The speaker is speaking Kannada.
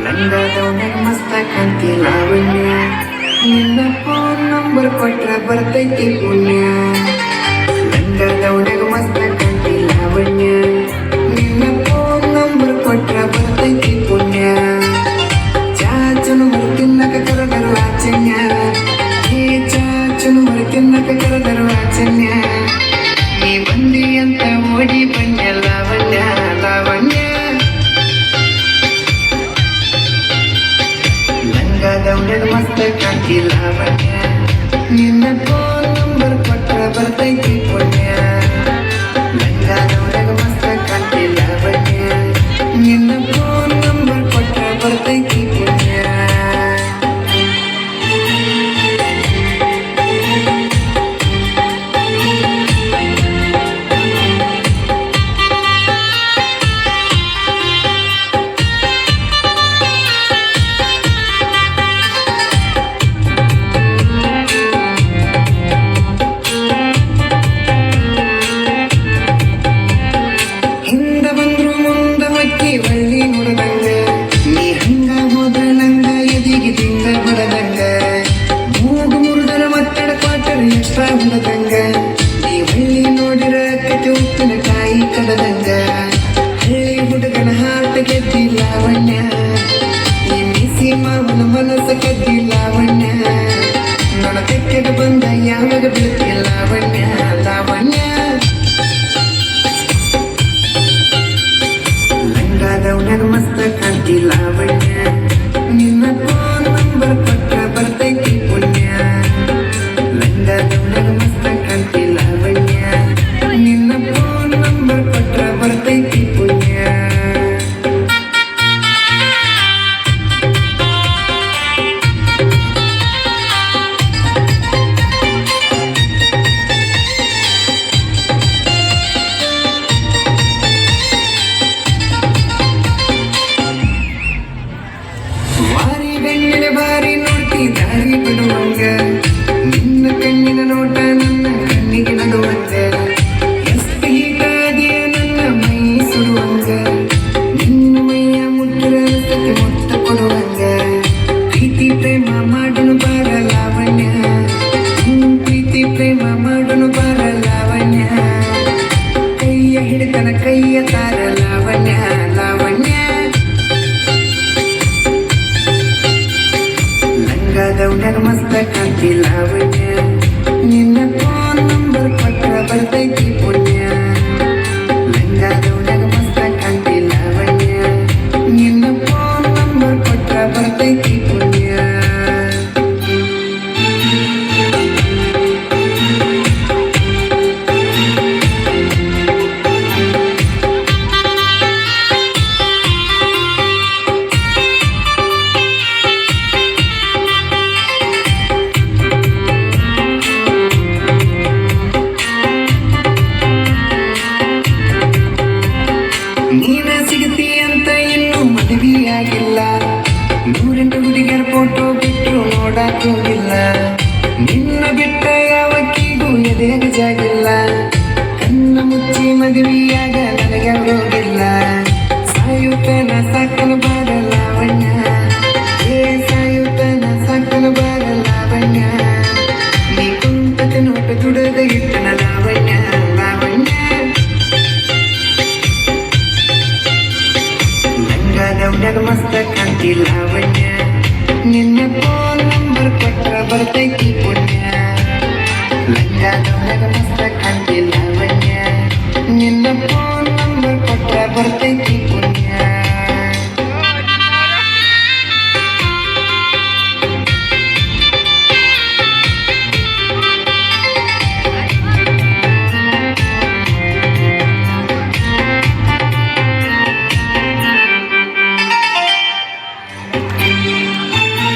ಲಂಗದವನಾಗ ಮಸ್ತ ಕಾಂತಿ ಲಾವಣ್ಯ ನಿನ್ನ ಫೋನ್ ನಂಬರ್ ಕೊಟ್ರ ಬರ್ತೈತಿ ಪುಣ್ಯ ಲಂಗದವನಾಗ ಮಸ್ತ ಕಾಂತಿ ಲಾವಣ್ಯ ನಿನ್ನ ಫೋನ್ ನಂಬರ್ ಕೊಟ್ರ ಬರ್ತೈತಿ ಪುಣ್ಯ ಚಾಚನು ಮರು ತಿನ್ನಕ ಕರೆದರು ಆಚನ್ಯ ಹೇ ಚಾಚನು ಮರು ತಿನ್ನಕ ಕರೆದರು ಆಚನ್ಯ ನೀ ಬಂದಿ ಅಂತ ಓಡಿ ಬನ್ಯ ಲಾವಣ್ಯ ಲಾವಣ್ಯ ಲಂಗದವನಾಗ ಮಸ್ತ ಕಾಂತಿ ಲಾವಣ್ಯ ನಿನ್ನ ಫೋನ್ ನಂಬರ್ ಕೊಟ್ರ ಬರ್ತೈತಿ ಪುಣ್ಯ ಲಂಗದವನಾಗ ಮಸ್ತ ಕಾಂತಿ ಲಾವಣ್ಯ ನಿನ್ನ ಫೋನ್ ನಂಬರ್ ಕೊಟ್ರ ಬರ್ತೈತಿ ಪುಣ್ಯ ಒಳ್ಳಿ ನೋಡದಂಗ ನೀ ಹಂಗ ಹೋದ್ರ ನಂಗ ಎದಿಗೆ ತಿಂಗ ಬಡದಂಗ ಮೂಗು ಮುರಿದರ ಮತ್ತಡ ಕ್ವಾಟರ್ ಎಕ್ಸ್ಟ್ರಾ ಹೊಡದಂಗ ನೀ ಒಳ್ಳಿ ನೋಡಿರ ಕತೆ ಉಪ್ಪಿನಕಾಯಿ ಕಡದಂಗ ಹಳ್ಳಿ ಹುಡುಗನ ಹಾರ್ಟ್ ಗೆದ್ದಿ ಲಾವಣ್ಯ ಈ ಮಿಸಿ ಮಾವನ ಮನಸ್ಸ ಗೆದ್ದಿ ಲಾವಣ್ಯ ನನ್ನ ತೆಕ್ಕೆಗೆ ಬಂದ ಯಾವಾಗ ಬೀಳ್ತಿ ಲಾವಣ್ಯ ಲಾವಣ್ಯ ಲಂಗದವನಾಗ ಮಸ್ತ ಕಾಂತಿ ಲಾವಣ್ಯ ನಿನ್ನ ಫೋನ್ ನಂಬರ್ ಕೊಟ್ರ ಬರ್ತೈತಿ ಪುಣ್ಯ ಲಂಗದವನಾಗ ಮಸ್ತ ಕಾಂತಿ ಲಾವಣ್ಯ ನಿನ್ನ ಫೋನ್ ನಂಬರ್ ಕೊಟ್ರ ಬರ್ತೈತಿ ಪುಣ್ಯ ವಾರಿ ಬೆಣ್ಣಿನ ಬಾರಿ ನೋಡ್ತಿ ದಾರಿ ಬಿಡುವಂಗ ನಿನ್ನ ಕಣ್ಣಿನ ನೋಟ ನನ್ನ ಕಣ್ಣಿಗೆ ನಗುವಂಗ ಎಷ್ಟು ಹೀಗಾದಿಯ ನನ್ನ ಮೈ ಸುಡುವಂಗ ನಿನ್ನ ಮೈಯ ಮುಟ್ಟಿರ ಸತಿ ಮುತ್ತ ಕೊಡುವಂಗ ಪ್ರೀತಿ ಪ್ರೇಮ ಮಾಡನು ಬಾರ ಲಾವಣ್ಯ ಪ್ರೀತಿ ಪ್ರೇಮ ಮಾಡನು ಬಾರ ಲಾವಣ್ಯ ಕೈಯ ಹಿಡಿತನ ಕೈಯ ತಾರ ಲಾವಣ್ಯ ಲಾವಣ್ಯ ಲಂಗದವನಾಗ ಮಸ್ತ ಕಾಂತಿ ಲಾವಣ್ಯ ನಿನ್ನ ಫೋನ್ ನಂಬರ್ ಕೊಟ್ರ ಬರ್ತೈತಿ ಪುಣ್ಯ ಲಂಗದವನಾಗ ಮಸ್ತ ಕಾಂತಿ ಲಾವಣ್ಯ ನಿನ್ನ ಫೋನ್ ನಂಬರ್ ಕೊಟ್ರ ಬರ್ತೈತಿ ಪುಣ್ಯ ನೀನ ಸಿಗತಿ ಅಂತ ಇನ್ನೂ ಮದುವೆಯಾಗಿಲ್ಲ ನೂರೆಂಟು ಹುಡುಗಿಯರ ಫೋಟೋ ಬಿಟ್ಟರು ನೋಡಕ್ ಹೋಗಿಲ್ಲ ನಿನ್ನ ಬಿಟ್ಟ ಯಾವಕ್ಕಿಗೂ ಎದೆಯಾಗ ಜಾಗಿಲ್ಲ ಕಣ್ಣ ಮುಚ್ಚಿ ಮದುವೆಯಾಗ ನನಗೆ ಹೋಗಿಲ್ಲ ಸಾಯುತ್ತನ ಸಾಕನ ಬಾರ ಲಾವಣ್ಯ ಏ ಸಾಯುತ್ತನ ಸಾಕನ ಬಾರ ಲಾವಣ್ಯ ನೀ ಕುಂತ ನೋಟ ದುಡದ ಇಟ್ಟನ ಲಾವಣ್ಯ ಲಾವಣ್ಯ ಲಂಗದವನಾಗ ಮಸ್ತ ಕಾಂತಿ ಲಾವಣ್ಯ ನಿನ್ನ ಫೋನ್ ನಂಬರ್ ಕೊಟ್ರ ಬರ್ತೈತಿ ಪುಣ್ಯ ಲಂಗದವನಾಗ ಮಸ್ತ ಕಾಂತಿ ಲಾವಣ್ಯ